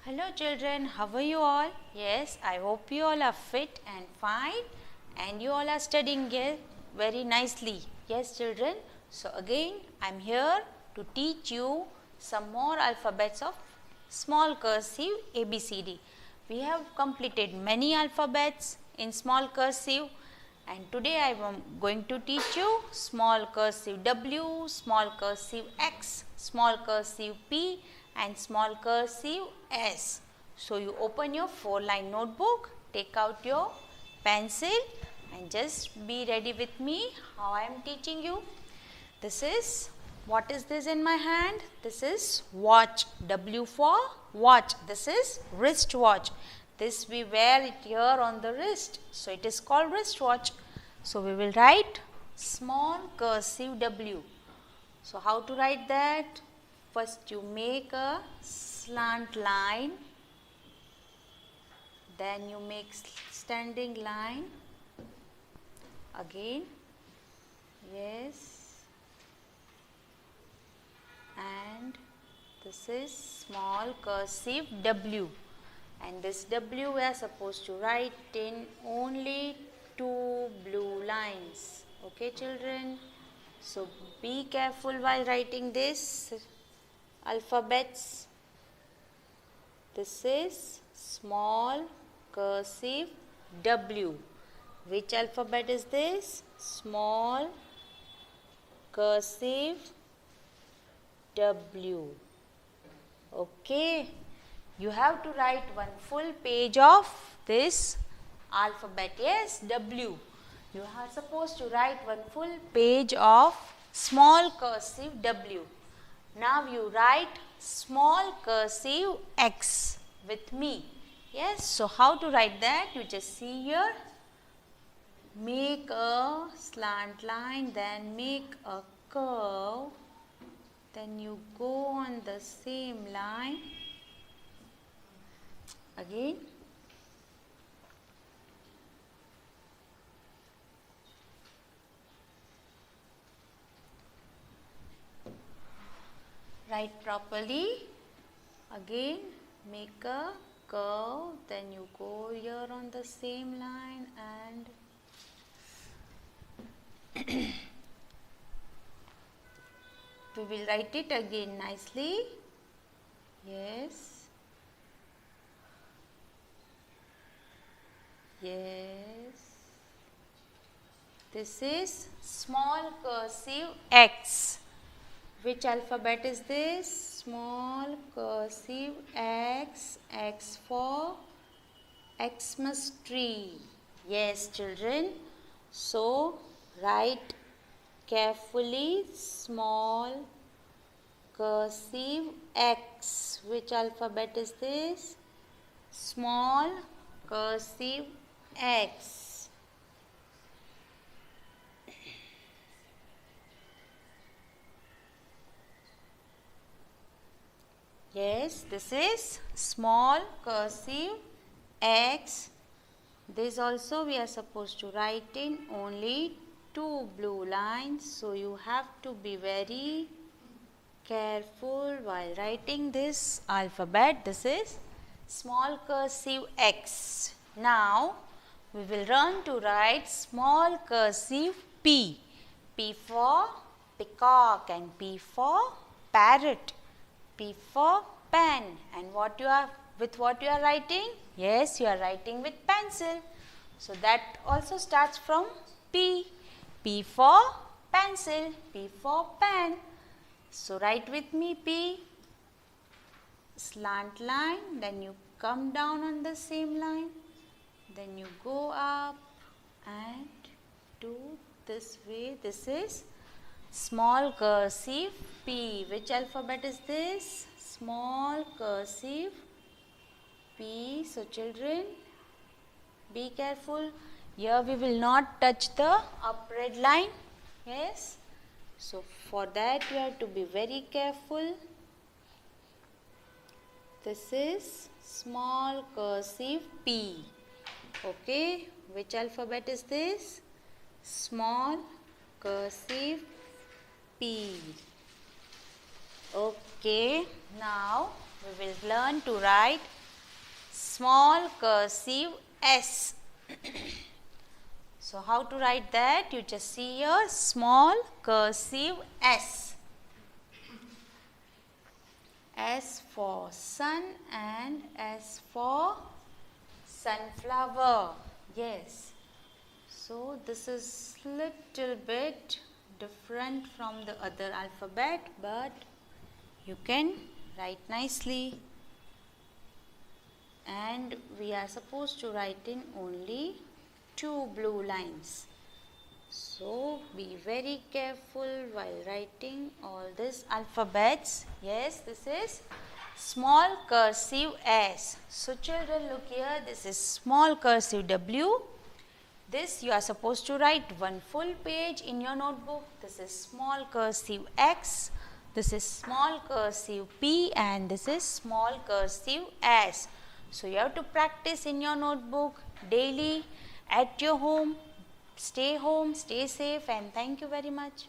Hello children, how are you all? Yes, I hope you all are fit and fine and you all are studying very nicely. Yes children, so again I am here to teach you some more alphabets of small cursive ABCD. We have completed many alphabets in small cursive and today I am going to teach you small cursive W, small cursive X, small cursive P and small cursive S. So, you open your 4-line notebook, take out your pencil and just be ready with me how I am teaching you. This is, what is this in my hand? This is watch, W for watch. This is wristwatch. This we wear it here on the wrist. So, it is called wristwatch. So, we will write small cursive W. So, how to write that? First you make a slant line, then you make standing line, again, yes, and this is small cursive W, and this W we are supposed to write in only 2 blue lines. Okay children, so be careful while writing this alphabets. This is small cursive W. Which alphabet is this? Small cursive W. Okay. You have to write one full page of this alphabet. Yes, W. You are supposed to write one full page of small cursive W. Now you write small cursive X with me. Yes, so how to write that? You just see here. Make a slant line, then make a curve. Then you go on the same line. Again. Write properly. Again, make a curve. Then you go here on the same line and we will write it again nicely. Yes. Yes. This is small cursive X. Which alphabet is this? Small cursive X. X for Xmas tree. Yes children. So write carefully small cursive X. Which alphabet is this? Small cursive X. Yes, this is small cursive X. This also we are supposed to write in only 2 blue lines. So, you have to be very careful while writing this alphabet. This is small cursive X. Now, we will learn to write small cursive P. P for peacock and P for parrot. P for pen, and what you are writing? Yes, you are writing with pencil. So that also starts from P. P for pencil, P for pen. So write with me P, slant line, then you come down on the same line, then you go up and do this way. This is small cursive P. Which alphabet is this? Small cursive P. So children, be careful. Here we will not touch the up red line. Yes. So for that you have to be very careful. This is small cursive P. Okay. Which alphabet is this? Small cursive P. Okay, now we will learn to write small cursive S. So how to write that? You just see here, small cursive S. S for sun and S for sunflower. Yes. So this is little bit different from the other alphabet, but you can write nicely. And we are supposed to write in only 2 blue lines. So be very careful while writing all these alphabets. Yes, this is small cursive S. So children, look here, this is small cursive W. This you are supposed to write one full page in your notebook. This is small cursive X. This is small cursive P, and this is small cursive S. So you have to practice in your notebook daily at your home. Stay home, stay safe, and thank you very much.